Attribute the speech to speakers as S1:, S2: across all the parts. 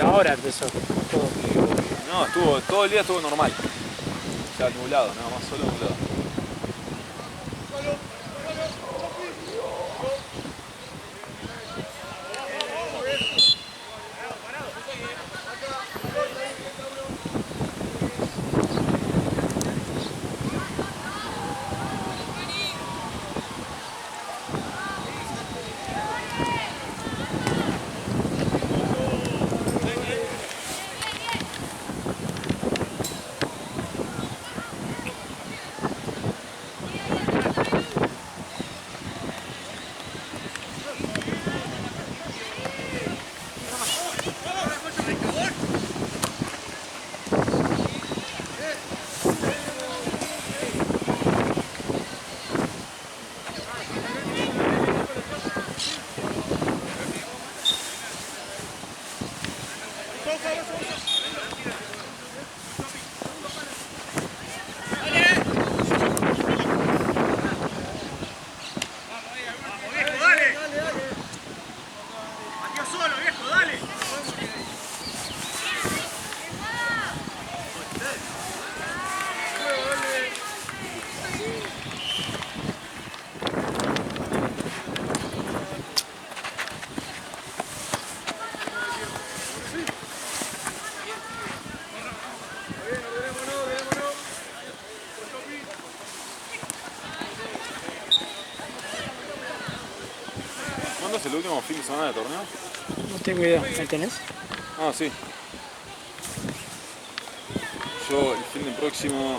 S1: Ahora empezó todo.
S2: No, todo el día estuvo normal. O sea, nublado, nada más, solo nublado. ¿Cuándo es el último fin de semana de torneo?
S1: No tengo idea. ¿Me tenés?
S2: Ah, sí. Yo el fin del próximo,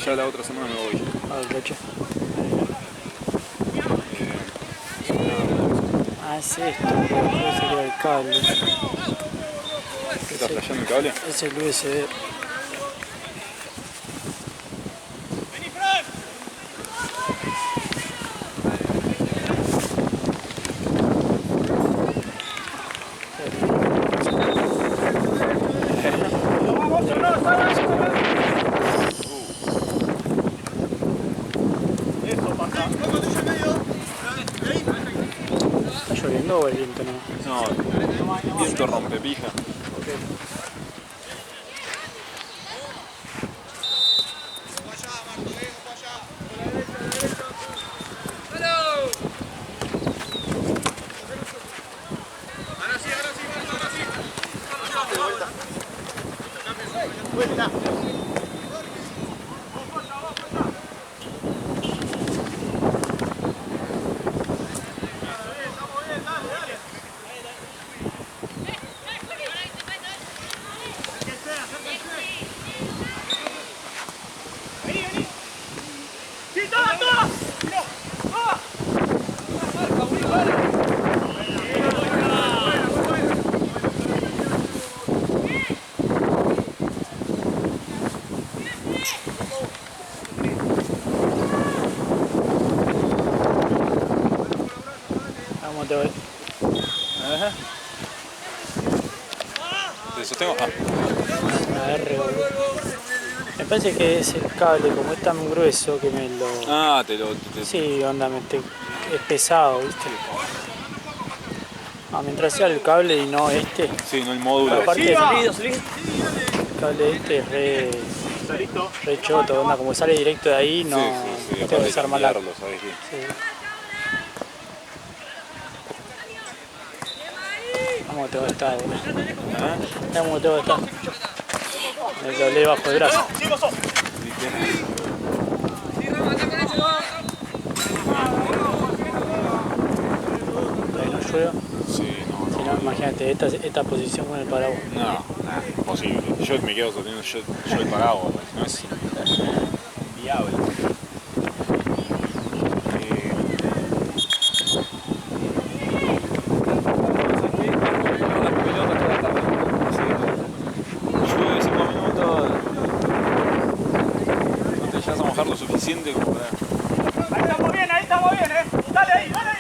S2: ya la otra semana me voy.
S1: Ah, el 8. Ah, es esto, puede ser el cable.
S2: ¿Qué estás flasheando el cable?
S1: Es el USB. ¿Está lloviendo o el viento no?
S2: No, viento rompepija.
S1: Vamos a ver.
S2: Ajá. ¿Te sostengo? Ah.
S1: Me parece que es el cable, como es tan grueso que me lo...
S2: Ah, te
S1: Sí, onda, es pesado, ¿viste? Ah, mientras sea el cable y no este.
S2: Sí, no el módulo.
S1: Aparte, el cable este es re choto, onda, como sale directo de ahí, no,
S2: sí,
S1: no tengo que desarmar la...
S2: cambiarlo, ¿sabes qué?
S1: Sí. Vamos, te va a estar, boludo.
S2: ¿Ah?
S1: Vamos, te va a estar. Me lo leí bajo el brazo. Todavía no llueva.
S2: Sí,
S1: Si no, imagínate, esta posición con el paraguas.
S2: No, imposible. Yo me quedo sosteniendo yo el paraguas, no es viable. Llueve 5 minutos, no te llegas a mojar lo suficiente como para...
S3: Ahí estamos bien, Dale ahí, ahora.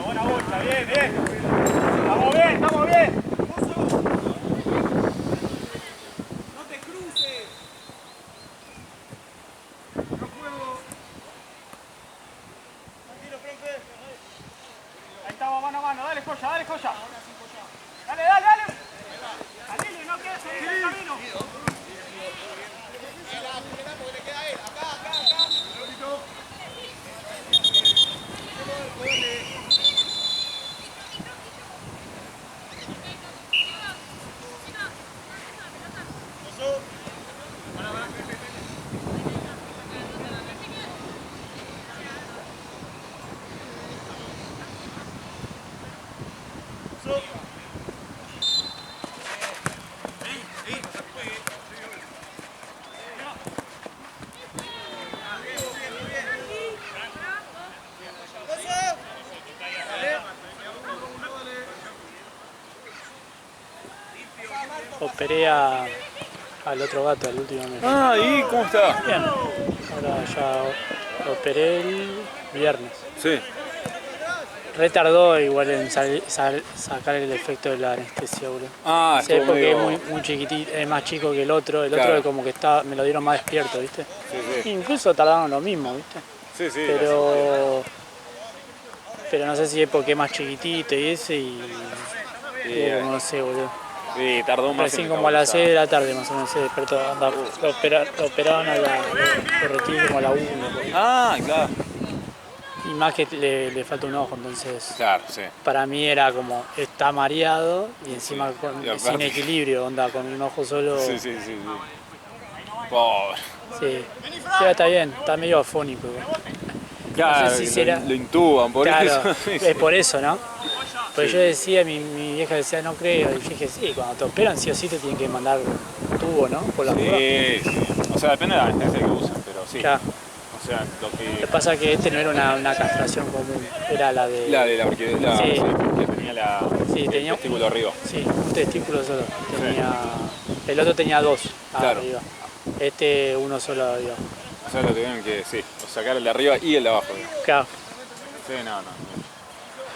S3: Buena bocha, bien, bien. Estamos bien, estamos bien. No te cruces. No puedo. Tranquilo, profe. Ahí estamos, mano a mano. Dale, Joya, dale, Joya. Dale, dale, dale. Salile, no quedes en el camino.
S1: Operé al otro gato, al último mes.
S2: Ah, ¿y cómo está?
S1: Bien. Ahora ya lo operé el viernes.
S2: Sí.
S1: Retardó igual en sacar el efecto de la anestesia, boludo.
S2: Ah,
S1: Sí,
S2: estuvo
S1: porque
S2: medio...
S1: es muy chiquitito, es más chico que el otro. El
S2: Claro.
S1: otro como que me lo dieron más despierto, ¿viste?
S2: Sí, sí.
S1: Incluso tardaron lo mismo, ¿viste?
S2: Sí, sí.
S1: Pero no sé si es porque es más chiquitito y ese y no sé, boludo.
S2: Sí, tardó más.
S1: Recién como a las 6 de la tarde más o menos se despertó. Lo operaron lo retienen como a la 1.
S2: Ah, claro.
S1: Y más que le falta un ojo, entonces
S2: Claro, sí.
S1: para mí era como, está mareado y encima
S2: y aparte-
S1: sin equilibrio, onda, con un ojo solo.
S2: Sí, sí, sí, sí. Pobre.
S1: Sí. Pero está bien, está medio afónico.
S2: Claro,
S1: si será-
S2: lo intuban por
S1: Claro,
S2: eso. Sí,
S1: es por eso, ¿no? Pues
S2: Sí.
S1: yo decía, mi vieja decía, no creo, y yo dije, sí, cuando te operan sí o sí te tienen que mandar tubo, ¿no? Por la prueba.
S2: Sí, sí. O sea, depende de la anestesia que usan, pero sí.
S1: Claro.
S2: O sea, lo
S1: Lo
S2: que...
S1: que pasa es que este no era una castración común, era la de...
S2: La de la orquídea,
S1: Sí.
S2: sí, que tenía
S1: Sí,
S2: el
S1: tenía
S2: testículo arriba.
S1: Sí, un testículo solo. El otro tenía 2
S2: Claro.
S1: arriba. Este uno solo arriba.
S2: O sea, lo tuvieron que, sí, o sacar el de arriba y el de abajo.
S1: Claro.
S2: Sí, no.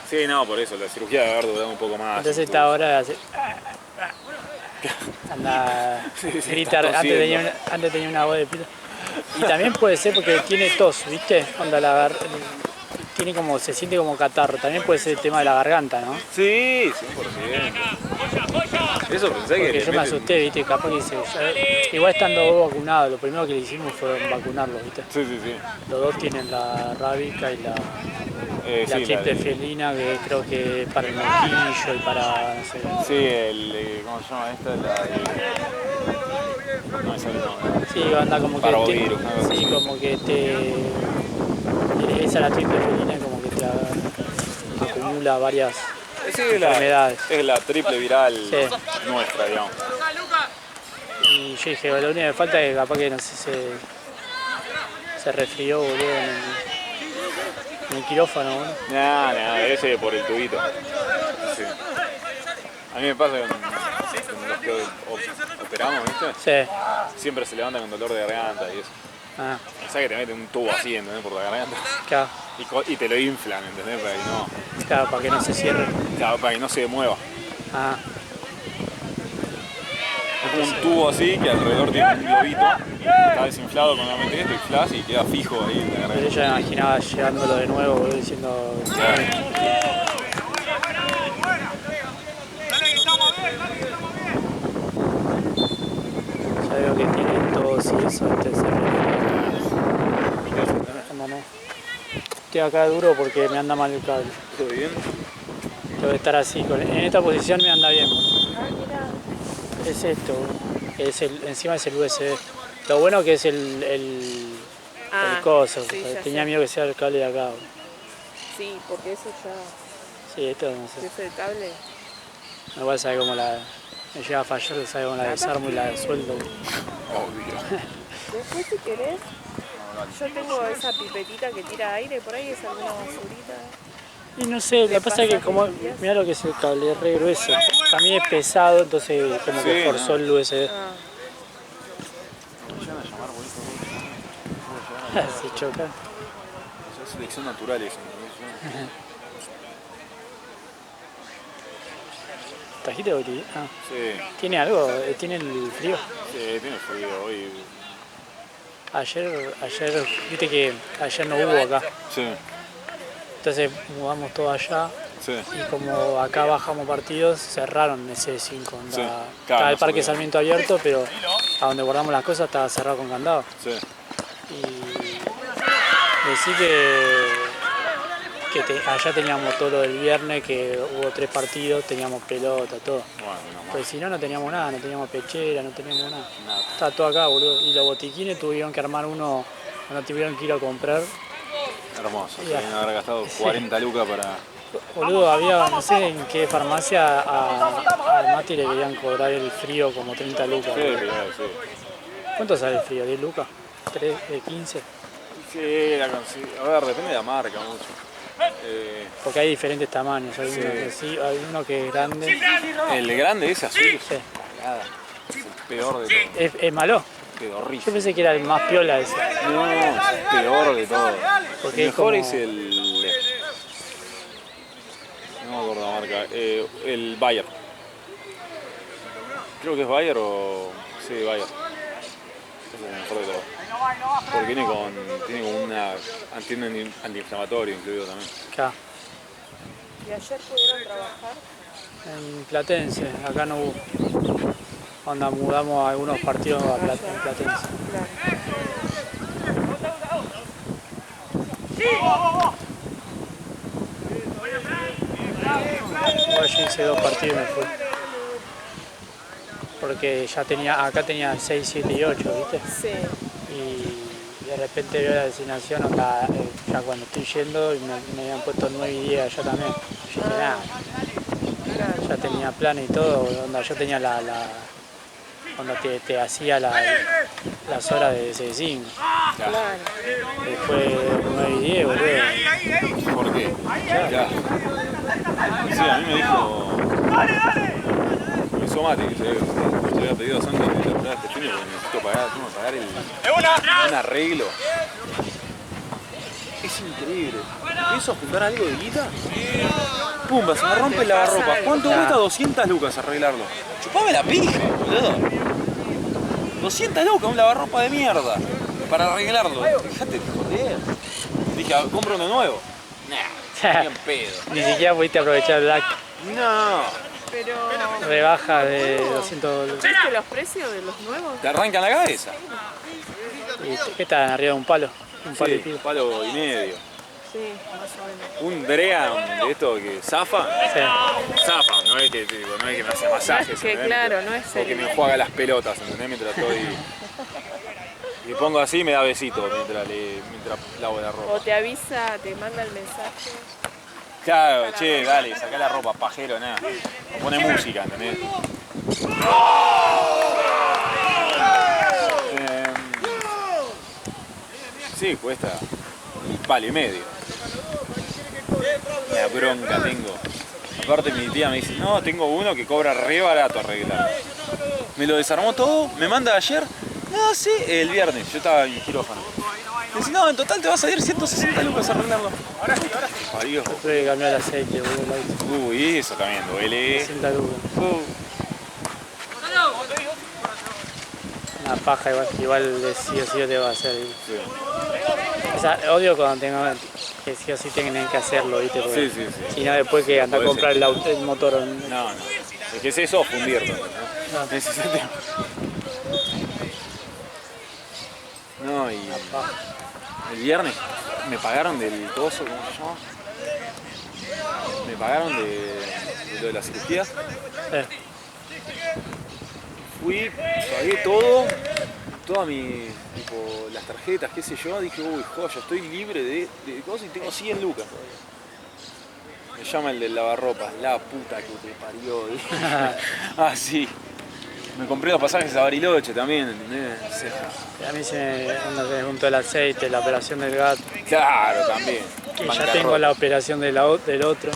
S2: Sí, no, por eso, la cirugía debe haber durado un poco más.
S1: Entonces esta hora hace... Anda, gritar,
S2: está tosiendo.
S1: antes tenía una voz de pito. Y también puede ser porque tiene tos, ¿viste? Onda tiene como, se siente como catarro. También puede ser el tema de la garganta, ¿no?
S2: Sí, 100%. Eso pensé que
S1: Porque
S2: le
S1: yo me
S2: meten-
S1: asusté, ¿viste? Capaz que igual estando vos vacunado, lo primero que le hicimos fue vacunarlo, ¿viste?
S2: Sí, sí, sí.
S1: Los dos tienen la rábica y la
S2: Sí,
S1: triple felina, que creo que para el moquillo y para, no sé.
S2: Sí, ¿cómo se llama esta? No me sale el nombre.
S1: Sí, anda como que
S2: Parvovirus, algo así.
S1: sí, como que esa la triple felina como que te acumula varias
S2: Sí,
S1: enfermedades.
S2: es la triple viral
S1: Sí.
S2: nuestra, digamos.
S1: Y yo dije, lo único que me falta es que capaz que no sé, se resfrió, boludo, en el quirófano, boludo.
S2: Nah, ese por el tubito. Sí. A mí me pasa con los que operamos, ¿viste?
S1: Sí.
S2: Siempre se levantan con dolor de garganta y eso.
S1: Ah,
S2: O sea que te meten un tubo así, ¿entendés? Por la garganta.
S1: claro,
S2: Y te lo inflan, ¿entendés? Para que no,
S1: claro, para que no se cierre.
S2: claro, para que no se mueva.
S1: Ah,
S2: Es como un tubo así que alrededor tiene un globito. Está desinflado con la mente esto, inflas y queda fijo ahí en la
S1: pero
S2: garganta.
S1: yo me imaginaba llevándolo de nuevo, boludo, diciendo...
S2: Claro.
S1: Ya veo que tiene tos y eso, entonces no. Estoy acá duro porque me anda mal el cable.
S2: ¿Todo bien?
S1: Tengo que estar así, en esta posición me anda bien. Es esto, encima es el USB. Lo bueno que es el coso,
S4: sí,
S1: porque
S4: ya
S1: tenía
S4: sé.
S1: miedo que sea el cable de acá.
S4: Sí, porque eso ya,
S1: Sí, esto no sé.
S4: eso el cable.
S1: Igual sabe cómo me llega a fallar, sabe cómo la desarmo y la sueldo.
S2: Obvio.
S4: Después si querés, yo tengo esa pipetita que tira aire, por ahí es alguna basurita.
S1: Y no sé, lo que pasa es que como, mirá lo que es el cable, es re grueso. También es pesado, entonces como que
S2: Sí,
S1: forzó el USB.
S4: Ah,
S1: Se choca.
S2: Es selección natural eso.
S1: ¿Trajiste botella? Ah.
S2: Sí,
S1: ¿Tiene algo? ¿Tiene el frío?
S2: sí, tiene frío hoy.
S1: Ayer, viste que ayer no hubo acá.
S2: Sí,
S1: Entonces mudamos todo allá
S2: sí.
S1: y como acá bajamos partidos, cerraron ese 5.
S2: Sí,
S1: Estaba
S2: claro,
S1: el
S2: no se
S1: Parque
S2: podía.
S1: Sarmiento abierto, pero a donde guardamos las cosas estaba cerrado con candado.
S2: Sí.
S1: Y decí que allá teníamos todo lo del viernes, que hubo 3 partidos, teníamos pelota, todo.
S2: Bueno, menos mal.
S1: Pues si no, no teníamos nada, no teníamos pechera, no teníamos nada.
S2: Nada.
S1: Estaba todo acá, boludo. Y los botiquines tuvieron que armar uno cuando tuvieron que ir a comprar.
S2: Hermoso. Se
S1: Ya.
S2: deben haber gastado 40 lucas para.
S1: Boludo, había, no sé en qué farmacia, a Mati le querían cobrar el frío como 30 lucas.
S2: Sí,
S1: boludo.
S2: sí.
S1: ¿Cuánto sale el frío? ¿10 lucas? ¿3, 15?
S2: Sí, a ver, depende de la marca mucho.
S1: Porque hay diferentes tamaños. Hay uno que sí, hay uno que es grande.
S2: El grande ese azul.
S1: Sí.
S2: Nada. Es el peor de todo.
S1: ¿Es malo?
S2: Pedorrísimo.
S1: Yo pensé que era el más piola ese.
S2: No, es el peor de todo.
S1: Porque
S2: El
S1: es
S2: mejor
S1: como-
S2: es el. No me acuerdo la marca. El Bayer. Creo que es Bayer o. Sí, Bayer. Ese es el mejor de todo. Porque tiene con una. Tiene antiinflamatorio incluido también.
S1: Acá,
S4: ¿y ayer pudieron trabajar?
S1: en Platense, acá no hubo. Onda, mudamos algunos partidos a en Platense.
S4: Claro.
S1: Igual yo hice 2 partidos y me fui. Porque ya tenía, acá tenía 6, 7 y 8, ¿viste?
S4: Sí.
S1: Y de repente veo la designación, onda, ya cuando estoy yendo, y me habían puesto 9 y 10 allá también. Yo dije, nada,
S4: Claro.
S1: ya tenía planes y todo, onda, yo tenía onda te hacía las horas de ese 5.
S4: Claro.
S1: Después 9 y 10, boludo.
S2: ¿Por qué? Ya. Sí, a mí me dijo. Me hizo Mati, que se había pedido antes de terminar este junio porque necesito pagar, tengo que pagar un arreglo. Es increíble. ¿Empiezo a juntar algo de guita? Pumba, se me rompe el lavarropa. ¿Cuánto cuesta? 200 lucas arreglarlo. Chupame la pija, boludo. 200 lucas, un lavarropa de mierda. Para arreglarlo. Dejate de joder. Dije, compro uno nuevo. Nah, bien pedo.
S1: Ni siquiera pudiste aprovechar el Black.
S2: No.
S4: Pero,
S1: Rebaja de 200 lucas.
S4: ¿viste los precios de los nuevos?
S2: Te arrancan la cabeza.
S1: ¿Y qué están arriba de un palo? Un palo y
S2: Sí,
S1: pico.
S2: palo y medio.
S4: Sí, más o menos.
S2: Un Dream de esto que zafa.
S1: Sí.
S2: Zafa, no es que, no es que me hace masajes.
S4: No es que,
S2: ¿entendés?
S4: claro, no es
S2: O que
S4: el-
S2: me juega las pelotas, ¿entendés? Mientras estoy. Y pongo así y me da besito mientras lavo la ropa.
S4: O te avisa, te manda el mensaje.
S2: Claro, che, dale, sacá la ropa, pajero, nada. Pone música, ¿entendés? Sí, cuesta un palo y medio. La bronca tengo. Aparte mi tía me dice, no, tengo uno que cobra re barato arreglar. Me lo desarmó todo, me manda ayer, no, sí, el viernes, yo estaba en quirófano. Me dice, no, en total te va a salir 160 lucas arreglarlo. Adiós.
S1: Tuve que cambiar el aceite, boludo. el auto.
S2: Uy, eso también duele.
S1: 60 lucas. Una paja igual de sí o sí te va a hacer.
S2: Sí,
S1: O sea, odio cuando tengo que sí o sí tienen que hacerlo, ¿viste? Porque
S2: sí, sí.
S1: si no, después que anda a
S2: Puede
S1: comprar
S2: ser.
S1: el motor.
S2: No, no. Es que es eso, fundirlo. ¿no? Necesito. No, y el viernes me pagaron del coso, ¿cómo se llama? Me pagaron de lo de la cirugía. Fui, pagué todo, todas mis, tipo, las tarjetas, qué sé yo, dije, uy, joya, estoy libre de cosas y tengo 100 lucas todavía. Me llama el del lavarropas, la puta que te parió. Ah, sí. Me compré los pasajes a Bariloche también, ¿entendés? O sea,
S1: A mí se me juntó el aceite, la operación del gato.
S2: claro, también.
S1: Y ya tengo la operación del otro.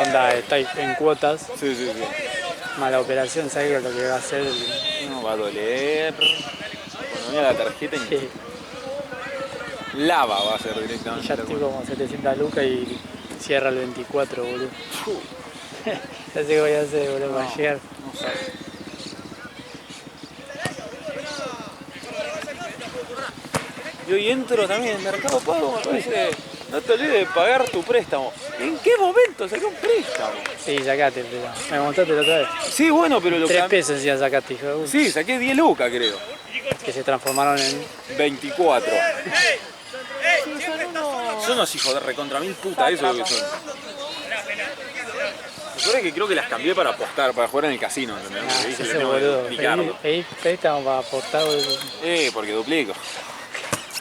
S1: Onda, está en cuotas.
S2: Sí, sí, sí.
S1: Más la operación, ¿sabes lo que va a hacer?
S2: No va a doler. Cuando mira la tarjeta,
S1: Sí.
S2: lava va a ser
S1: Y
S2: directamente.
S1: ya estoy como 700 lucas y cierra el 24, boludo. Ya sé qué voy a hacer, boludo, para llegar.
S2: No sabes. Y hoy entro también en Mercado Pago, me parece. No te olvides de pagar tu préstamo. ¿En qué momento saqué un préstamo?
S1: Sí, sacate, pero me montaste la otra vez.
S2: Sí, bueno, pero lo
S1: 3
S2: que.
S1: pesos encima sacaste, hijo de puta.
S2: Sí, saqué 10 lucas, creo.
S1: Que se transformaron en...
S2: 24.
S4: Sí, son unos...
S2: Son unos hijos de recontra mil putas, eso es lo que son. Recuerda que creo que las cambié para apostar, para jugar en el casino, ¿entendés?
S1: Ah,
S2: Porque dije,
S1: ese
S2: le tengo que
S1: boludo.
S2: duplicarlo.
S1: Pedí préstamo para aportar, boludo.
S2: Porque duplico.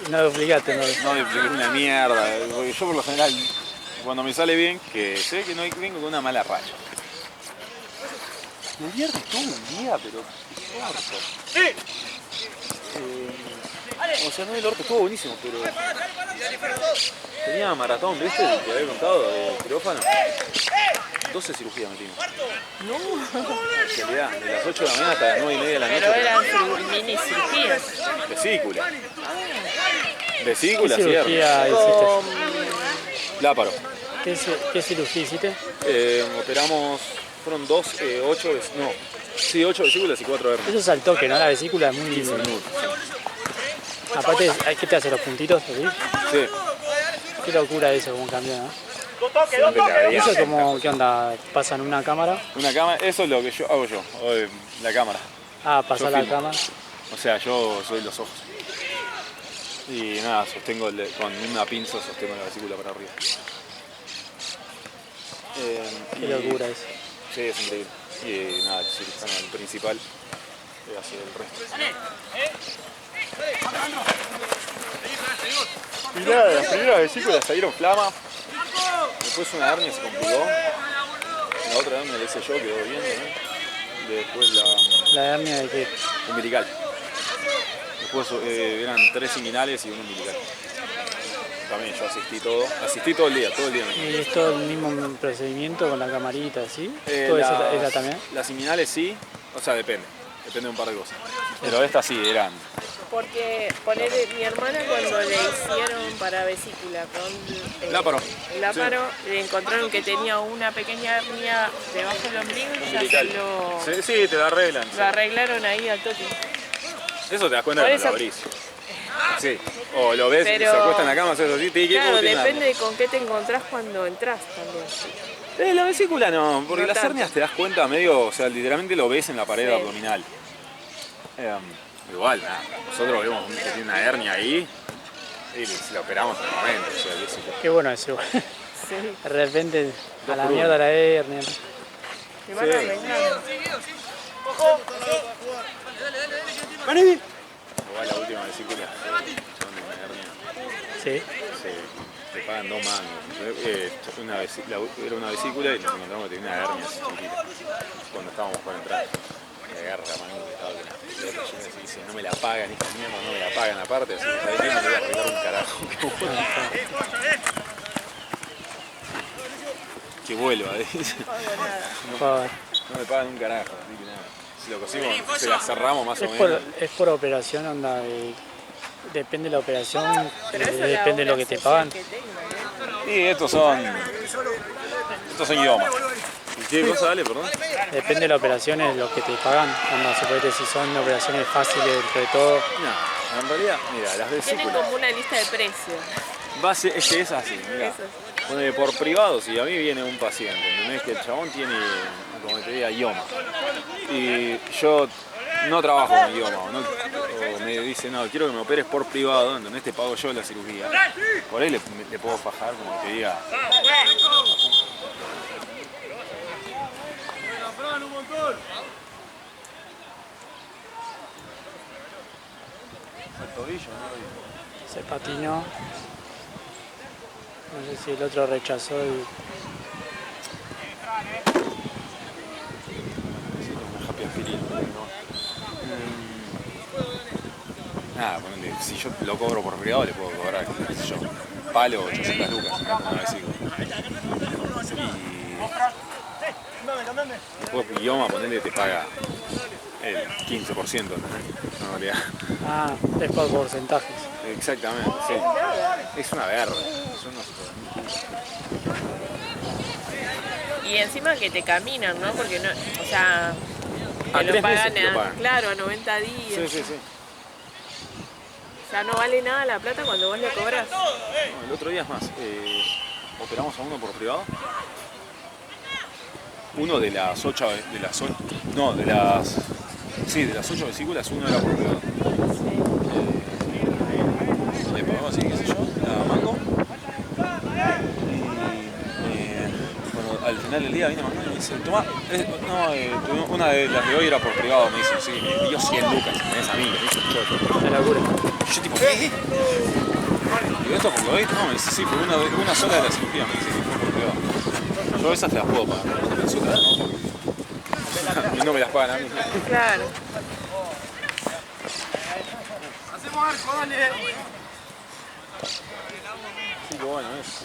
S1: Y no duplicaste, ¿no?
S2: No dupliqué una mierda. Porque yo por lo general, cuando me sale bien, que sé que no vengo con una mala racha. El viernes tuve un día, pero orto. O sea, no el orto, estuvo buenísimo, pero tenía maratón, ¿viste? El que había contado, de quirófano. 12 cirugías metimos.
S4: No,
S2: En realidad, de las 8 de la mañana hasta las 9 y media de la noche.
S4: pero eran mini cirugías.
S2: Vesícula.
S1: ¿Qué
S2: Vesícula, cierre.
S1: cirugía hiciste?
S4: Con...
S2: Láparo.
S1: ¿Qué cirugía hiciste?
S2: Operamos, fueron 8 vesículas y 4 hernias.
S1: Eso es al toque, ¿no? La vesícula es muy...
S2: 15 minutos.
S1: Aparte, ¿qué te hace los puntitos? ¿Sí?
S2: Sí.
S1: Qué locura eso, cómo cambió, ¿no?
S2: Siempre
S1: Eso es como, ¿qué onda? ¿Pasan una cámara?
S2: Una cámara, eso es lo que yo hago la cámara.
S1: Ah, pasar
S2: Yo
S1: la
S2: filmo.
S1: cámara.
S2: O sea, yo soy los ojos. Y nada, sostengo con una pinza, sostengo la vesícula para arriba.
S1: Qué locura eso.
S2: Sí, es increíble. Y nada, el cirujano, el principal, hace el resto. Y nada, las primeras vesículas salieron flama. Después una hernia se complicó. La otra hernia la hice yo, quedó bien también. Después
S1: ¿La hernia de qué?
S2: umbilical. Después eran 3 inguinales y 1 umbilical. También yo asistí todo el día.
S1: ¿Y es todo el mismo procedimiento con la camarita, sí? ¿Todo
S2: Las-
S1: esa también?
S2: Las inguinales sí, o sea, depende de un par de cosas. Pero estas sí, eran.
S4: Porque mi hermana cuando le hicieron para vesícula con
S2: Láparo.
S4: le encontraron que tenía una pequeña hernia debajo del ombligo y ya
S2: Umbilical. Sí, te la arreglan.
S4: lo arreglaron ahí al toque.
S2: Eso te das cuenta
S4: Por
S2: cuando lo
S4: eso-
S2: abrís. Sí. O lo ves,
S4: Pero-
S2: se acuesta en la cama, haces así, te
S4: Claro, depende de con qué te encontrás cuando entras también.
S2: La vesícula no, porque
S4: No
S2: las
S4: tanto.
S2: hernias te das cuenta medio, o sea, literalmente lo ves en la pared
S4: Sí.
S2: abdominal. Igual, nada, nosotros vemos que tiene una hernia ahí y la operamos en el momento, o sea, qué sé yo.
S1: Qué bueno eso.
S4: Sí,
S1: De repente, a
S2: Dos
S1: la
S2: por
S1: mierda
S2: uno.
S1: la hernia.
S4: te van
S2: Sí.
S4: arreglando.
S2: Igual la última vesícula son una hernia.
S1: Sí.
S2: Te pagan 2 mangos. Era una vesícula y nos encontramos que tenía una hernia así chiquitita. Cuando estábamos por entrar. Me agarra la mano que estaba con la llena y dice, no me la pagan, esta mierda no me la pagan aparte, así que ¿sabes qué? No me voy a arreglar un carajo. Que vuelva, dice.
S1: Por-
S2: No me pagan un carajo, así que nada. Si lo cosimos, se la cerramos más o menos.
S1: es por operación, onda. Depende de la operación,
S4: Pero eso es la
S1: depende de lo que te pagan.
S4: que tengan, ¿eh?
S2: Y estos son idiomas. ¿Y qué cosa, dale, perdón?
S1: Depende de la operación, es lo que te pagan. Onda, se puede decir si son operaciones fáciles, entre todo.
S2: No, en realidad, mira, las
S4: Tienen
S2: vesículas.
S4: como una lista de precios.
S2: Es que es así, mira.
S4: Eso es.
S2: Ponele, por privado, si a mí viene un paciente, ¿entendés? Que el chabón tiene, como te diga, idioma. Y yo no trabajo con idioma, o me dice, no, quiero que me operes por privado, ¿entendés? Te pago yo la cirugía. Por ahí le puedo fajar, como te diga. El tobillo, ¿no?
S1: Se patinó. No sé si el otro rechazó y...
S2: Necesito un happy aspirina, ¿no? Nada, ponele, si yo lo cobro por privado, le puedo cobrar, qué sé yo, palo 800 lucas una vesícula. Y después idioma, ponele, te paga el 15%, ¿no? En realidad.
S1: Ah, es por porcentajes.
S2: Exactamente, sí. Es una verga. Son unos...
S4: Y encima que te caminan, ¿no? Porque no, o sea,
S2: A
S4: te lo
S2: 3
S4: pagan,
S2: meses te lo pagan.
S4: claro, a 90 días.
S2: Sí, sí, sí.
S4: O sea, no vale nada la plata cuando vos le cobras.
S2: No, el otro día es más, operamos a uno por privado. Uno de las 8 vesículas, uno era por privado. Le pagaba así, qué sé yo, la mango. Bueno, al final del día viene Mango y me dice, toma, una de las de hoy era por privado, me dice, sí, me dio 100 lucas, me des a mí, me dice,
S1: Una locura.
S2: yo tipo, ¿qué? Digo, ¿esto por lo hoy? No, me dice, sí, por una sola de las cirugías, me dice que fue por privado. Yo esas te las puedo pagar, pero las otras no. Y no me las pagan a mí.
S4: Claro.
S3: Hacemos arco, dale.
S2: Sí, que bueno es.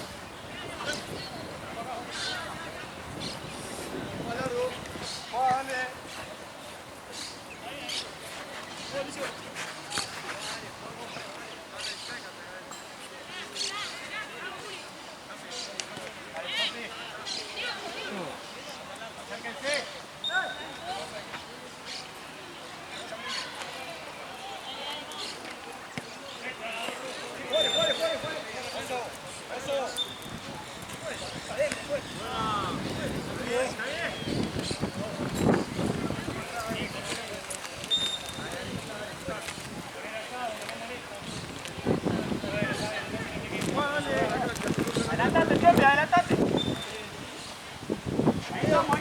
S3: Adelantate, Chope, adelantate.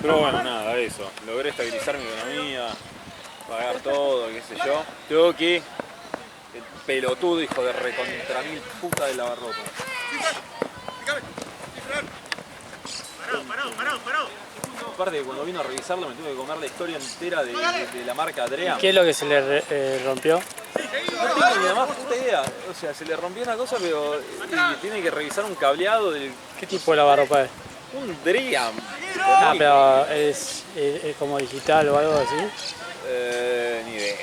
S2: Pero bueno, nada, eso. Logré estabilizar mi economía, pagar todo, qué sé yo. Tengo que el pelotudo hijo de recontra mil puta de lavarropa.
S3: Parado.
S2: Aparte que cuando vino a revisarlo me tuve que comer la historia entera de la marca Adrea.
S1: ¿Qué es lo que se le rompió?
S2: No tengo ni la más puta idea. O sea, se le rompió una cosa, pero tiene que revisar un cableado del...
S1: ¿Qué tipo de lavarropa es?
S2: Un Dream.
S1: Ah, pero es como digital o algo así.
S2: Ni idea.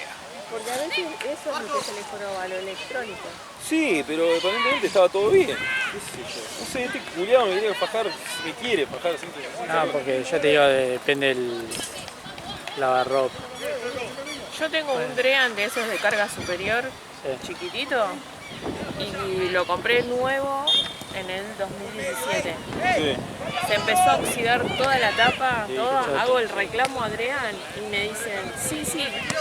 S4: Porque a veces eso es lo que se le joroba, lo electrónico.
S2: Sí, pero aparentemente estaba todo bien. ¿Qué sé yo? No sé, este culiado me quería fajar, me quiere fajar sin
S1: Ah, porque yo te digo, depende del lavarropa.
S4: Yo tengo un Dream de esos de carga superior,
S1: Sí.
S4: chiquitito, y lo compré nuevo en el 2017.
S2: Sí.
S4: Se empezó a oxidar toda la tapa,
S1: Sí,
S4: todo.
S1: qué choto.
S4: Hago el reclamo a Adrián y me dicen, sí,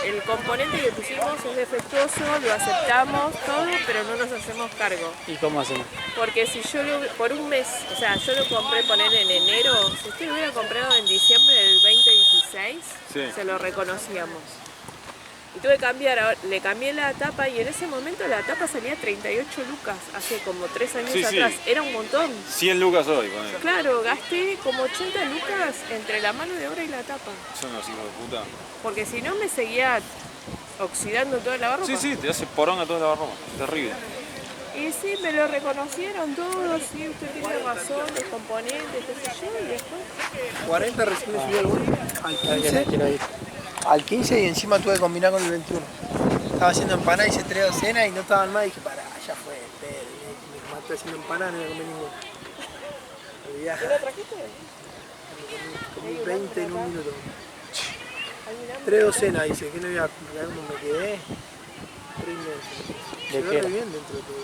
S4: el componente que pusimos es defectuoso, lo aceptamos todo, pero no nos hacemos cargo.
S1: ¿Y cómo hacemos?
S4: Porque si yo por un mes, o sea, yo lo compré poner en enero, si usted lo hubiera comprado en diciembre del 2016,
S2: Sí.
S4: se lo reconocíamos. Y tuve que cambiar, le cambié la tapa y en ese momento la tapa salía 38 lucas, hace como 3 años
S2: Sí, sí.
S4: atrás. Era un montón.
S2: 100 lucas hoy, con él.
S4: Claro, gasté como 80 lucas entre la mano de obra y la tapa.
S2: Son unos hijos de puta.
S4: Porque si no me seguía oxidando toda la barropa.
S2: Sí, te hace poronga toda la barropa. Terrible.
S4: Y sí, me lo reconocieron todos, sí, usted tiene razón, los componentes, qué sé yo, y después...
S5: 40 recién me subí al boli, al
S1: Alguien
S5: 15,
S1: quiero ir.
S5: al 15 y encima tuve que combinar con el 21. Estaba haciendo empanadas, hice 3 docenas y no estaban más, y dije, pará, ya fue, me maté haciendo empanadas, no me comí ninguna. El viaje,
S4: ¿Qué lo trajiste?
S5: comí 20 en un minuto. 3 docenas, dice, que no iba a comer como me quedé. 3 meses.
S1: ¿De
S5: Quedó
S1: qué era?
S5: re bien dentro de todo.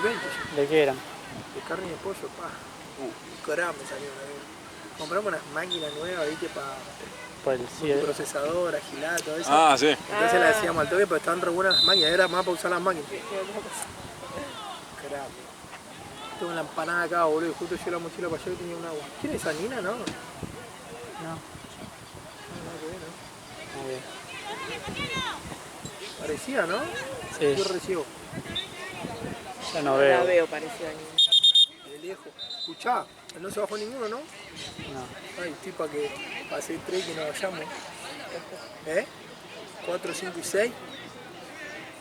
S5: 20 ya.
S1: ¿De qué eran?
S5: De carne y de pollo, pa. Y corá me salió una vez. Compramos unas máquinas nuevas, viste, para
S1: Por el
S5: procesador, agilada, todo eso.
S2: Ah, sí.
S5: Entonces la hacíamos al toque, pero estaban re buenas las máquinas, era más para usar las máquinas. Carajo. Tengo una empanada acá, boludo, y justo yo la mochila para allá y tenía un agua. ¿Quién es esa Nina? No.
S1: No.
S5: Nada que ver, ¿no?
S1: Muy bien.
S5: Parecía, ¿no?
S1: Sí,
S5: Yo recibo.
S1: yo no
S4: La
S1: veo.
S4: veo parecida a mí.
S5: De lejos. Escuchá, no se bajó ninguno, ¿no?
S1: No.
S5: Ay, estoy para que pase 3 que nos vayamos. 4, 5 y 6.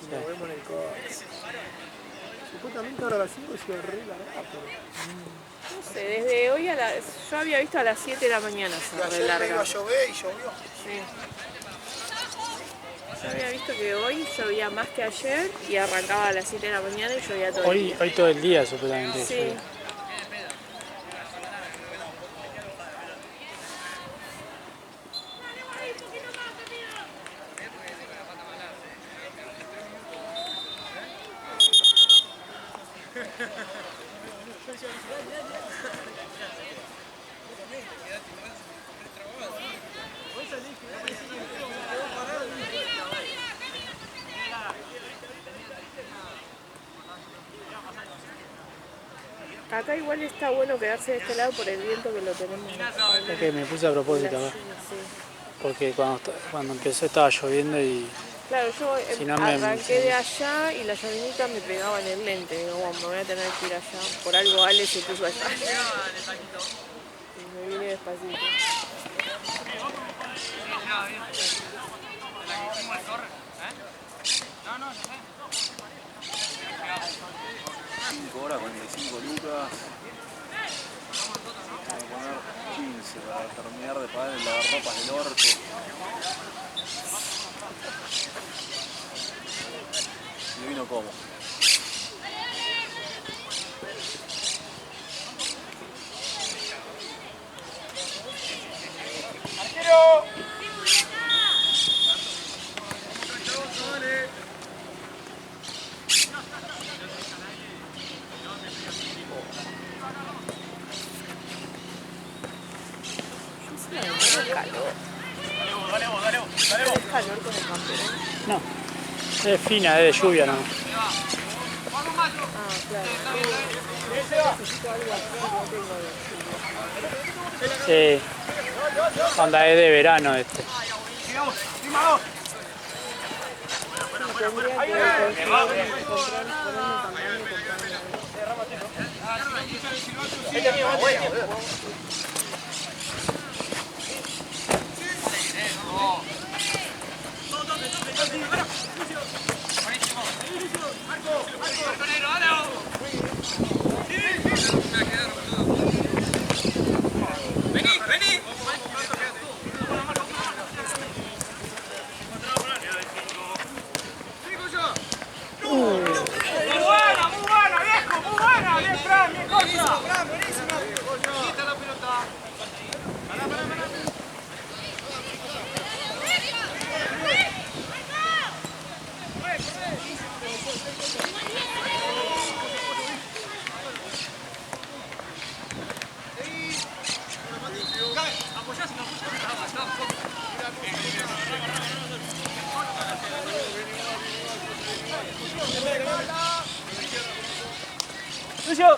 S5: Y nos vemos en el cox. Supuestamente ahora a las 5 se iba re larga, pero...
S4: No sé, desde hoy yo había visto a las 7 de la mañana
S5: Y
S4: se
S5: ayer me iba a
S4: relarga.
S5: llover y llovió.
S4: Sí. Yo había visto que hoy llovía más que ayer y arrancaba a las 7 de la mañana y llovía todo el día.
S1: Hoy todo el día supuestamente.
S4: Sí. Acá igual está bueno quedarse de este lado por el viento que lo tenemos.
S1: Es que me puse a propósito acá.
S4: Sí.
S1: Porque cuando empezó estaba lloviendo y
S4: Claro, yo
S1: Si no me-
S4: arranqué de allá y la llovinita me pegaba en el lente. Digo, bueno, me voy a tener que ir allá. Por algo Ale se puso allá. Y me vine despacito.
S2: $5 45 lucas. Voy a poner 15 para terminar de pagar el lavarropas del orto. Y vino como.
S3: ¡Arquero! Dale vos.
S4: ¿Es calor con el camperón?
S1: no, es fina, es de lluvia, ¿no?
S4: Ah, claro. Necesito algo así, no tengo de
S1: Sí, onda es de verano este.
S3: Sigamos, prima 2.
S4: Tendría que ponerme pantalones y comprarme.
S3: Muy buena, viejo, muy buena. Bien, Fran, bien, Costa. Quita la pelota. Lucio.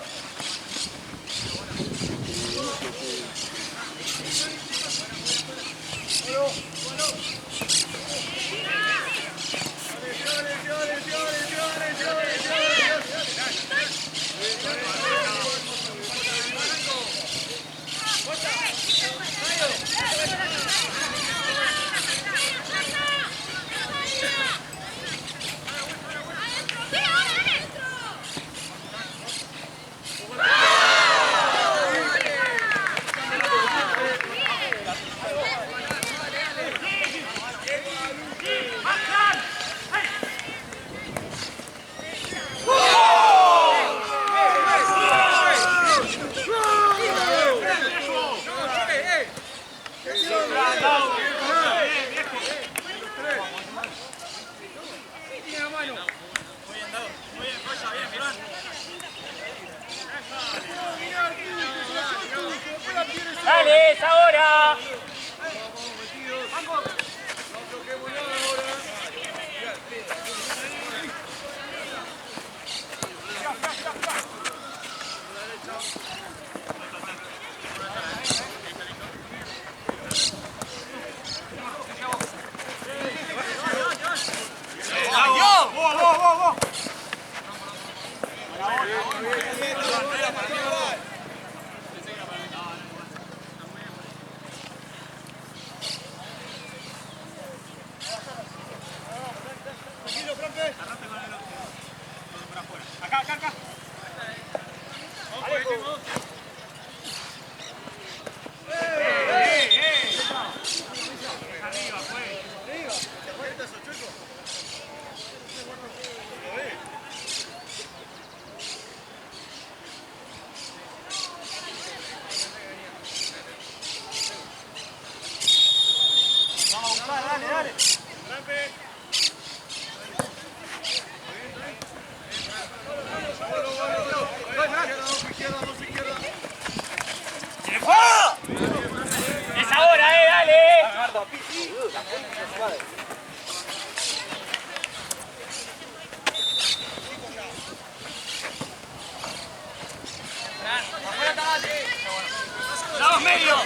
S3: ¡Vamos, medio!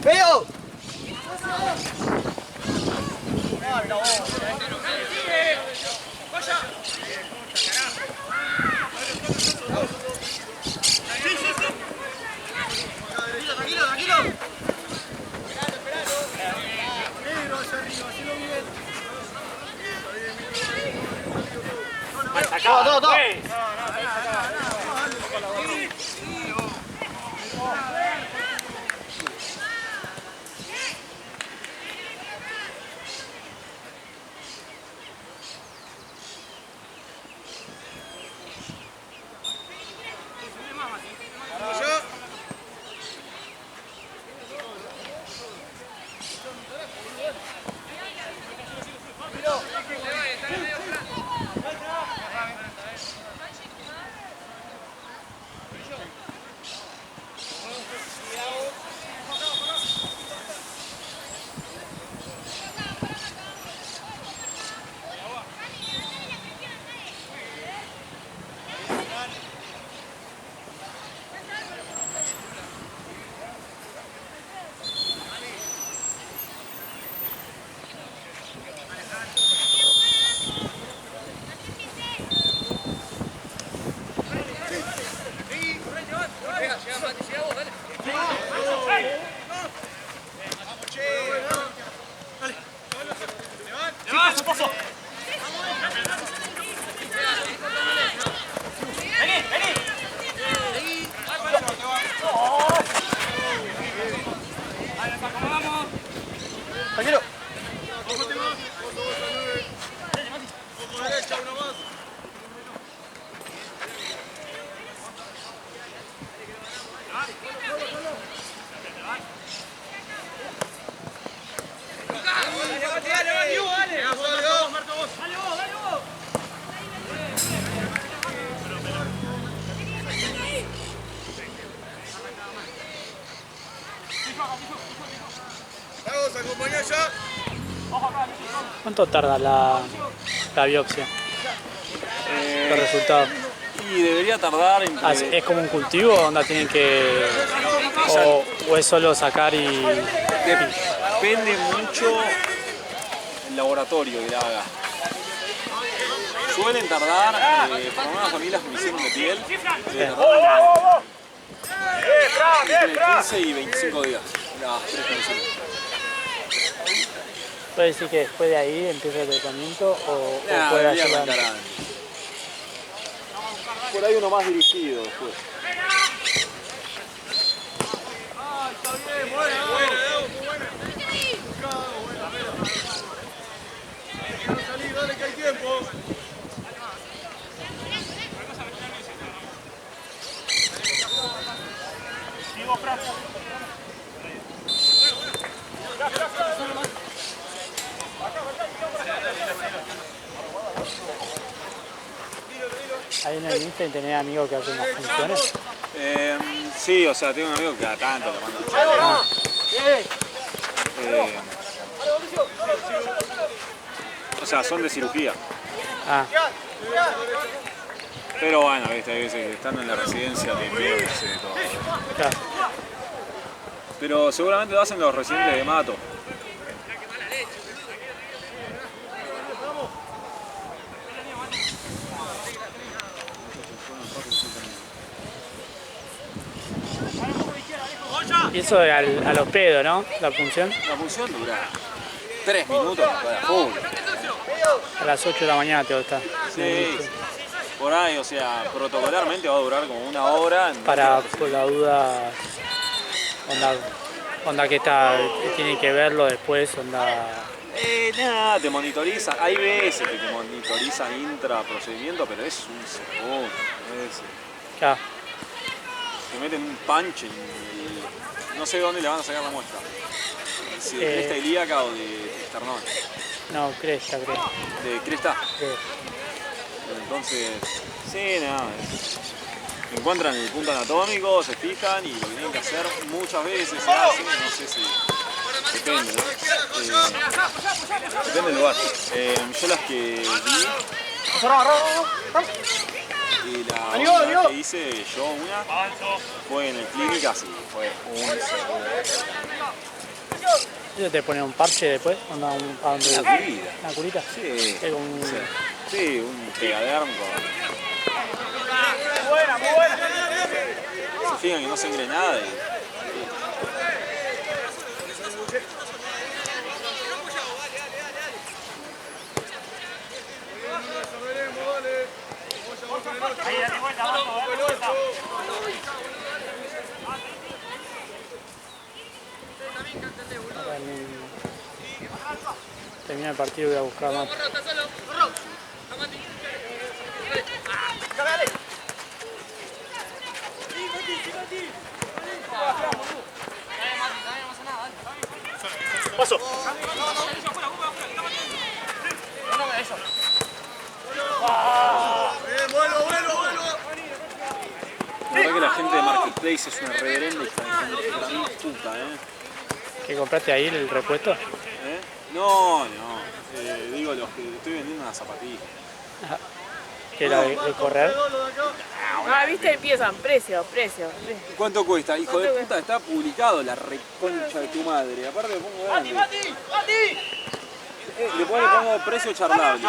S5: ¡Veo!
S3: Tranquilo, tranquilo.
S5: ¡Todo! Tranquilo.
S1: ¿Cuánto tarda la biopsia? Los resultados.
S2: Y debería tardar entre...
S1: Ah, ¿es como un cultivo donde tienen que... o es solo sacar y...
S2: Depende mucho el laboratorio que la haga. Suelen tardar, para unas familias que me hicieron de piel, entre 15 y 25 días. Las 3 condiciones.
S1: ¿Puede decir que después de ahí empieza el tratamiento o puede
S2: Debería
S1: ayudar?
S2: arrancar antes. Por ahí uno más dirigido después.
S3: Dale que hay tiempo. Sigo Franco.
S1: ¿Ahí en el Instagram tenés amigos que hacen las funciones?
S2: Sí, o sea, tengo un amigo que a tanto le manda. O sea, son de cirugía.
S1: Ah,
S2: Pero bueno, viste, hay veces que estando en la residencia te veo que hace de todo.
S1: claro.
S2: Pero seguramente lo hacen los residentes de Mato.
S1: Y eso a los pedos, ¿no? La punción.
S2: La función dura 3 minutos para full.
S1: A las 8 de la mañana te va a estar.
S2: Sí, por ahí, o sea, protocolarmente va a durar como 1 hora.
S1: Para, por la duda, onda que tienen que verlo después, onda...
S2: Nada, te monitoriza. Hay veces que te monitorizan intraprocedimiento, pero es un segundo.
S1: Ya,
S2: Te meten un punch en no sé de dónde le van a sacar la muestra. Si de cresta ilíaca o de esternón.
S1: no, cresta, creo.
S2: De cresta.
S1: Creo.
S2: Entonces, sí, nada. Encuentran el punto anatómico, se fijan y lo que tienen que hacer muchas veces se hace. No sé si Depende, ¿no? Depende del lugar. Yo las que vi y la que hice yo una fue en el Clínicas y fue un segundo.
S1: ¿Ellos te ponen un parche después? ¿Onda un, a dónde-
S2: Una curita.
S1: ¿Una curita?
S2: Sí.
S1: Es como un-
S2: Sí, un pegaderm con...
S3: Buena, muy buena.
S2: Se fijan que no sangre nada y...
S3: Ahí, dale vuelta, Marco, dale vuelta.
S1: Ahora termina el partido y voy a buscar más.
S3: Paso.
S2: La verdad que la gente de Marketplace es una reverenda hija de mil puta,
S1: ¿Qué compraste ahí el repuesto?
S2: No. Digo, los que estoy vendiendo unas zapatillas.
S1: ¿Que la de correr?
S4: Ah, viste, empiezan precios.
S2: ¿Cuánto cuesta? Hijo de puta, está publicado la reconcha de tu madre. Aparte le pongo grande. Le pongo precio charlable.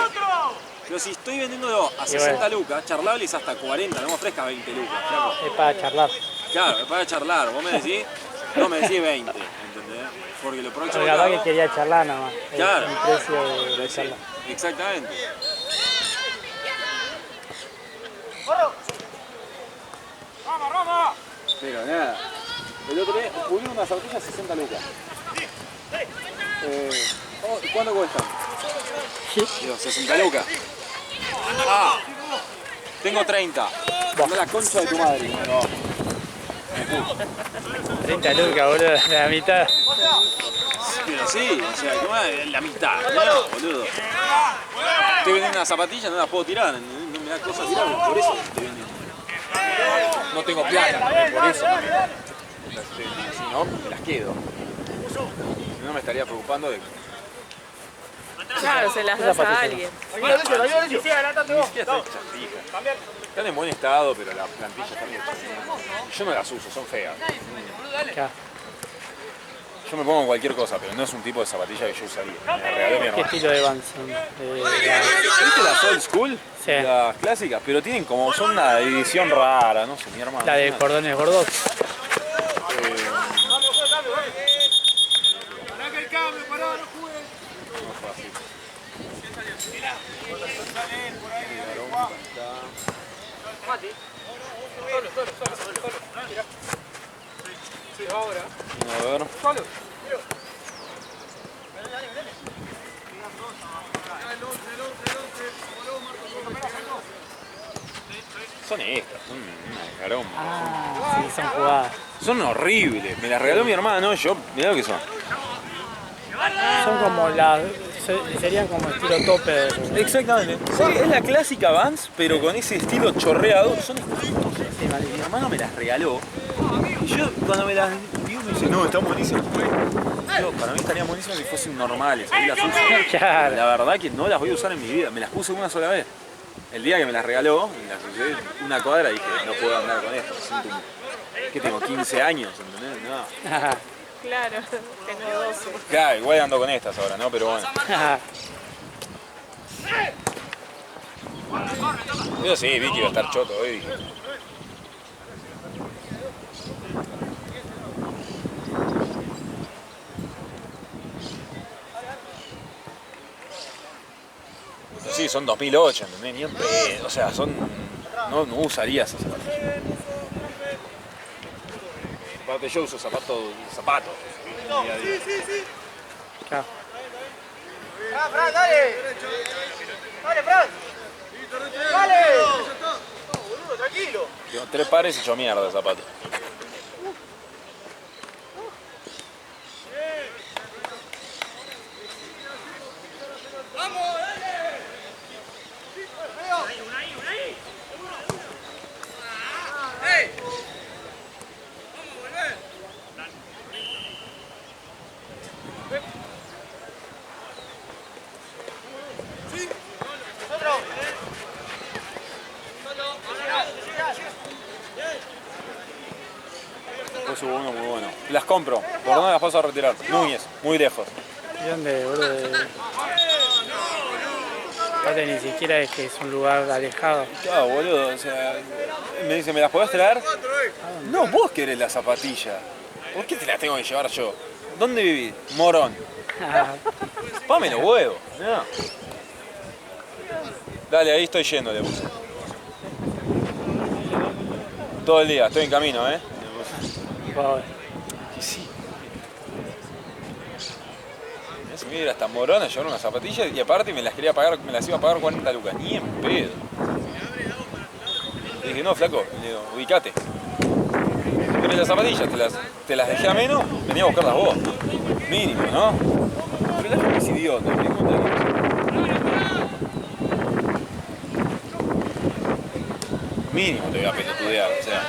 S2: Pero si estoy vendiéndolo a 60 lucas, charlable es hasta 40, no me ofrezca 20 lucas, flaco.
S1: Es para charlar.
S2: Claro, es para charlar. Vos me decís, no me decís 20, ¿entendés? Porque lo próximo
S1: Pero
S2: que
S1: capaz
S2: hago...
S1: que quería charlar nada más.
S2: Claro.
S1: El precio de
S2: Sí,
S1: charlar.
S2: exactamente.
S3: Vamos.
S2: Pero nada. El otro día publiqué unas zapatillas 60 lucas. ¿Cuánto cuestan? Digo, 60 lucas. Ah, tengo 30. Anda la concha de tu madre. No.
S1: 30 lucas, boludo, la mitad.
S2: Pero sí, o sea, ¿cómo es? La mitad. No, boludo. Estoy vendiendo unas zapatillas, no las puedo tirar. No me da cosa tirar, por eso estoy vendiendo. No tengo plata, por eso. Si no, me las quedo. Si no, me estaría preocupando de...
S4: Claro, se las das a alguien.
S3: Sí, adelantate vos.
S2: Están en buen estado, pero la plantilla está bien. Yo no las uso, son feas.
S1: Ya.
S2: Yo me pongo cualquier cosa, pero no es un tipo de zapatilla que yo usaría. Me la regaló mi
S1: ¿Qué
S2: hermano.
S1: estilo de Vans son?
S2: ¿Viste las old school?
S1: Sí.
S2: Las clásicas, pero tienen como, son una edición rara, no sé, mi hermano.
S1: La de cordones gordos.
S2: A ver. Son estas, son una caroma.
S1: Ah, sí, son jugadas.
S2: Son horribles, me las regaló mi hermano, yo, mirá lo que son.
S1: Son como las. Serían como estilo topper.
S2: Exactamente. Sí, es la clásica Vans, pero con ese estilo chorreado. Son espantosas.
S1: Sí, malísimo.
S2: Mi hermano me las regaló. Y yo cuando me las vio me dice, no, están buenísimas. Yo, para mí estarían buenísimas si fuesen normales. Ahí las uso.
S1: Claro.
S2: La verdad que no las voy a usar en mi vida. Me las puse una sola vez. El día que me las regaló, las usé una cuadra y dije, no puedo andar con esto. Siento que tengo 15 años, ¿entendés? No.
S1: Ajá.
S4: Claro, tengo 12.
S2: Claro, igual ando con estas ahora, ¿no? Pero bueno.
S1: Ajá.
S2: Yo sí, vi que iba a estar choto hoy. Sí, son 2008, ¿entendés? Ni en pedo, o sea, son... No usaría esas zapatillas. Aparte yo uso zapatos.
S1: Claro.
S3: Fran, dale. Dale, Fran. Dale. Boludo, tranquilo.
S2: Tengo 3 pares hecho mierda de zapatos. Después hubo uno muy bueno. Las compro. ¿Por dónde las paso a retirar? Núñez, muy lejos.
S1: ¿Y dónde, boludo? Aparte ni siquiera es que es un lugar alejado.
S2: Claro, boludo, o sea, me dice, ¿me las podés traer? No, vos querés la zapatilla. ¿Por qué te las tengo que llevar yo? ¿Dónde vivís? Morón. Pame los huevos. No. Dale, ahí estoy yendo, le puse. Todo el día, estoy en camino, ¿eh?
S1: Pobre.
S2: Y sí. Se me iba a ir hasta Morón a llevar unas zapatillas y aparte me las quería pagar, me las iba a pagar 40 lucas. Ni en pedo. Le dije, no, flaco, le digo, ubicate. ¿Querés las zapatillas? Te las dejé a menos, venía a buscarlas vos. Mínimo, ¿no? Pero la gente es idiota, me di cuenta de eso. Mínimo te voy a pelotudear, o sea.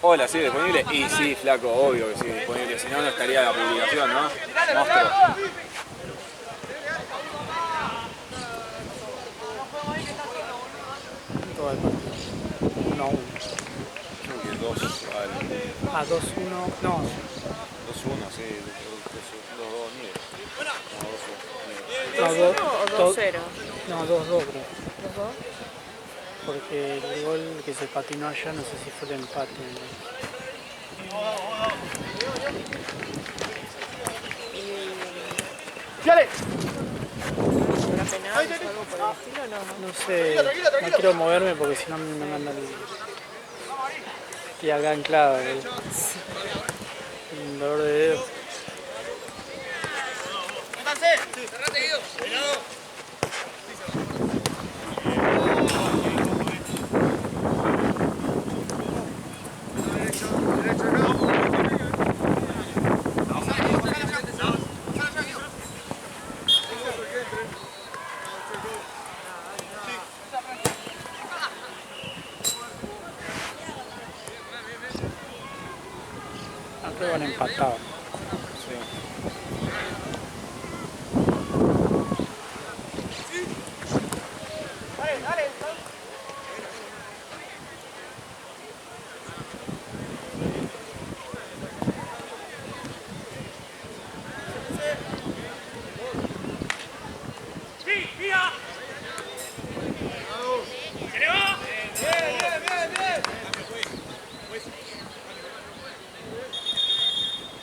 S2: Hola, ¿sí disponible? Y sí, flaco, obvio que sí disponible, si no, no estaría la publicación, ¿no? Monstruo.
S1: Todo el partido. 1-1.
S2: Creo que 2 al...
S1: Ah, 2-1. No,
S2: 2-1, sí, 2-2, ni
S1: no,
S4: ¿O 2-0?
S1: No, 2-2 creo.
S4: ¿2-2?
S1: Porque el gol que se patinó allá, no sé si fue el empate.
S3: ¡Dale!
S4: ¿Habrá penales o algo por el estilo? No.
S1: No sé, no quiero moverme porque si no me mandan el... Y acá anclado, boludo. Un dolor de dedo. Creo que han empatado.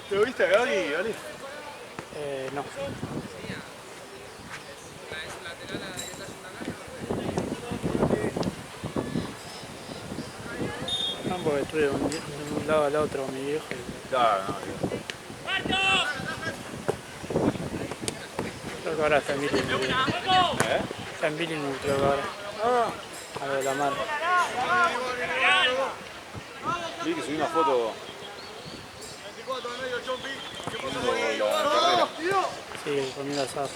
S3: ¿Te lo viste a Gadi, Ale?
S1: No. No, porque estuve de un lado al otro con mi viejo.
S2: Claro, no,
S1: Creo que ahora está en Billingham.
S2: ¿eh?
S1: Está en Billingham, creo que ahora. A lo de la mar.
S2: Vi que subí una foto viendo la carrera.
S1: Sí, comiendo asado.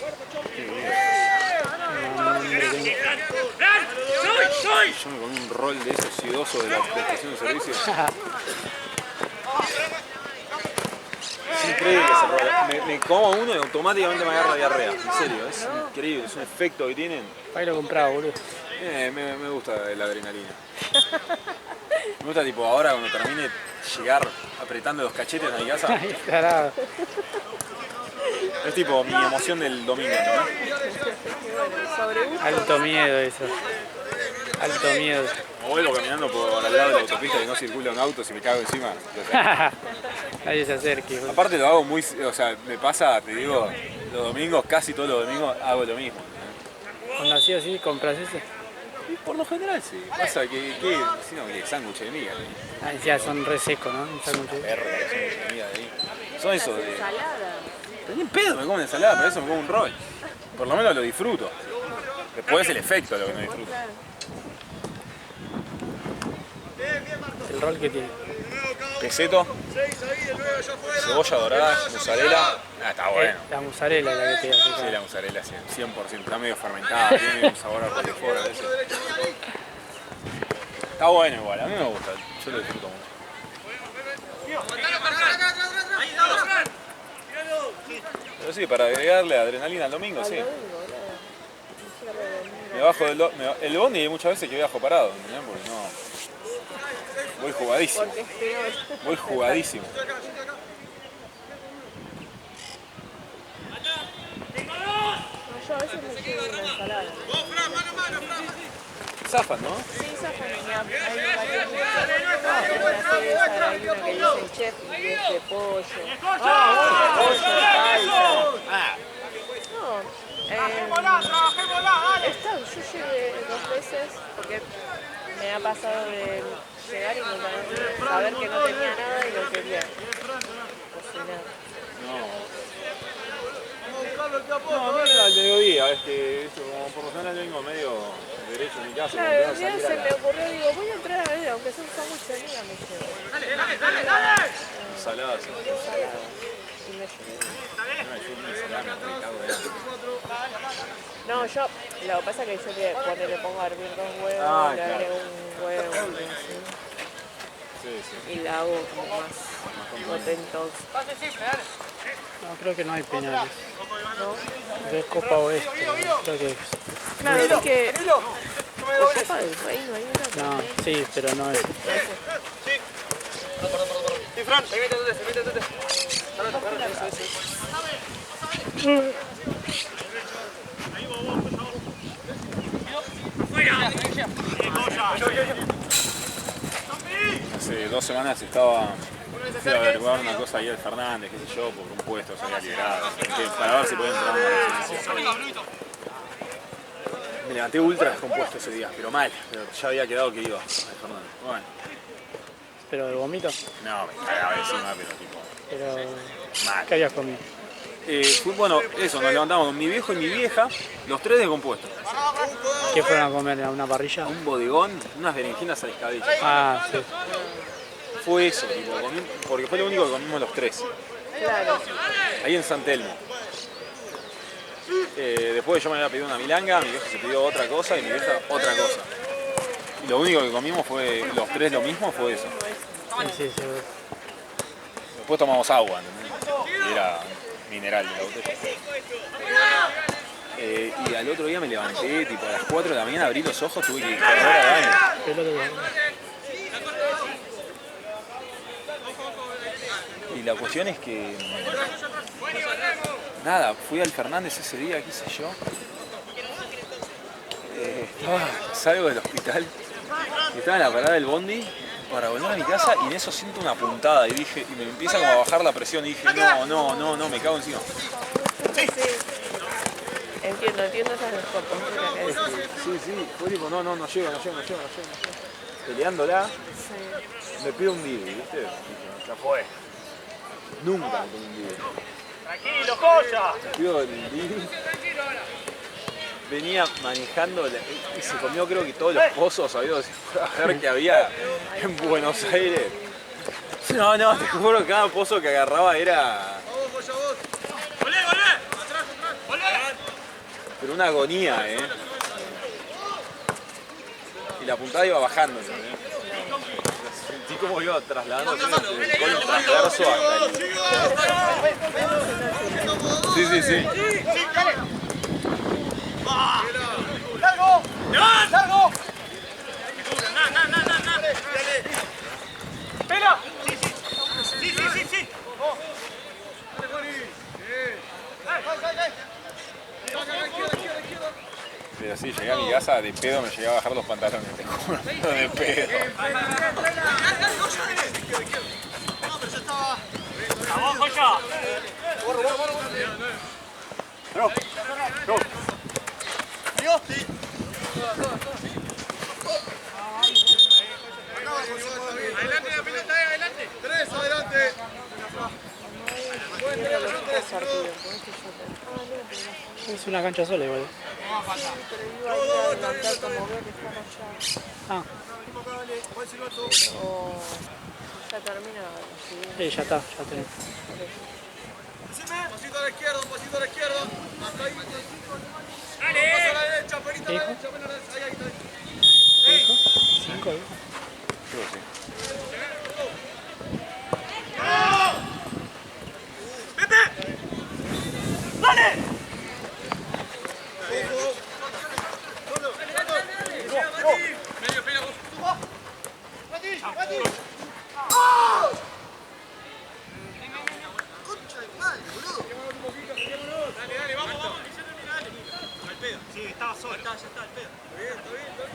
S2: Yo me comí un rol de esos sidosos de la estación de servicio. Es increíble ese rol. Me como uno y automáticamente me agarra diarrea. En serio, es increíble, es un efecto que tienen.
S1: Ahí lo compraba, boludo.
S2: Me gusta la adrenalina. Me gusta tipo ahora cuando termine llegar apretando los cachetes a mi casa.
S1: Ay, tarado.
S2: Es tipo mi emoción del domingo, ¿no?
S1: Alto miedo eso. Alto miedo.
S2: O vuelvo caminando por al lado de la autopista y no circula un auto, si me cago encima. O sea,
S1: Nadie se acerque, boludo.
S2: aparte lo hago muy, o sea, me pasa, te digo, los domingos, casi todos los domingos hago lo mismo.
S1: Cuando así, compras ese.
S2: Y por lo general sí. Pasa que si no, que sándwich de miga.
S1: Ah, ya son re secos, ¿no? Un sándwich.
S2: Perro, sándwich de miga de ahí. Son esos de...
S4: Ensalada.
S2: Pero ni en pedo me como una ensalada, pero eso me como un roll. Por lo menos lo disfruto. Después es el efecto lo que no disfruto.
S1: El rol que tiene.
S2: Peseto, cebolla dorada, mozzarella. Ah, está bueno.
S1: La mozzarella la que te hace.
S2: Sí, la mozzarella 100%. Está medio fermentada, tiene un sabor a roquefort a veces. Está bueno igual, a mí me gusta. Yo lo disfruto mucho. sí, para agregarle adrenalina al domingo, sí.
S4: Al domingo, claro. Un cierre de domingo.
S2: Me bajo el bondi y hay muchas veces que viajo parado, ¿entendés? Porque no... Voy jugadísimo.
S4: Porque es peor.
S2: Voy jugadísimo.
S4: No, yo a veces me llevo una ensalada.
S2: Zafan, ¿no?
S4: Sí, zafan. Hay varios una César, hay una que dice chef y es de pollo. Pollo, salsa. No. Está, yo llegué 2 veces porque me ha pasado de llegar y no saber que no tenía nada y lo quería cocinar.
S2: No, a mí al mediodía, es que esto, como por lo general vengo medio derecho en mi casa.
S4: Claro, el día se me ocurrió, digo, voy a entrar a ver, aunque sea un sándwich de miga, me llevo.
S2: Ensalada, sí.
S4: Ensalada. Y me llevé. No, yo, lo que pasa es que yo cuando le pongo a hervir 2 huevos, le agrego un huevo y así.
S2: Sí.
S4: Y la hago como más potente.
S1: No, creo que no hay penales.
S4: ¿No?
S1: Es Copa Oeste, creo que...
S4: Claro, es que... La Copa del Rey no hay una
S1: No,
S4: también.
S1: sí, pero no es...
S3: Sí, Fran, ahí métete.
S2: Hace 2 semanas fui a averiguar una cosa ahí al Fernández, qué sé yo, por un puesto se había liberado. Para ver si podía entrar a una residencia. Me levanté ultra descompuesto ese día, pero mal. Pero ya había quedado que iba al Fernández. Bueno,
S1: Pero el vomito,
S2: no, me cagaba encima, pero tipo,
S1: pero...
S2: mal.
S1: ¿Qué habías comido?
S2: Bueno, eso, nos levantamos con mi viejo y mi vieja, los 3 descompuestos.
S1: ¿Qué fueron a comer? ¿A una parrilla?
S2: A un bodegón, unas berenjenas al escabeche.
S1: Ah, sí.
S2: Fue eso, tipo, porque fue lo único que comimos los 3.
S4: Claro.
S2: Ahí en San Telmo. Después yo me había pedido una milanga, mi viejo se pidió otra cosa y mi vieja otra cosa. Y lo único que comimos fue, los 3 lo mismo, fue eso.
S1: Sí.
S2: Después tomamos agua, ¿entendés? Y era mineral de la botella. Y al otro día me levanté, tipo a las 4 de la mañana, abrí los ojos, tuve que correr al baño. Y la cuestión es que... Nada, fui al Fernández ese día, qué sé yo. Salgo del hospital, estaba en la parada del bondi para volver a mi casa y en eso siento una puntada y me empieza como a bajar la presión y dije, no, me cago encima.
S4: Sí. Entiendo esas descomposturas que decís.
S2: Sí, fue tipo, no llego. Peleándola, me pido un Didi, ¿viste? Dije, ya fue. Nunca me pido un Didi.
S3: Tranquilo, Coya.
S2: Me pido el Didi. Venía manejando y se comió creo que todos los pozos habidos a ver que había en Buenos Aires. No, te juro que cada pozo que agarraba era...
S3: Volvé.
S2: Pero una agonía, Y la puntada iba bajando, ¿entendés? Sentí como iba trasladándose con el transverso hasta el... Sí.
S3: ¡Largo! ¡Largo! ¡Pela! Sí.
S2: Pero sí, llegué a mi casa, de pedo me llegué a bajar los pantalones, te juro, de pedo.
S3: ¡Vamos, Coya! Adelante la pelota, adelante. 3, adelante.
S1: Es una cancha sola igual.
S4: Pero iba a ir a levantar como veo que están allá.
S1: Ah,
S4: O ya termina. Sí.
S1: sí, ya está, ya tenemos.
S3: Pasito a la izquierda, Hasta ahí. ¡Dale! Paso a la derecha, perito a la derecha, ahí.
S1: ¿Cinco? ¿Cinco?
S2: Creo que sí.
S3: ¡Pepe! está el pedo. Está bien, está bien, está bien.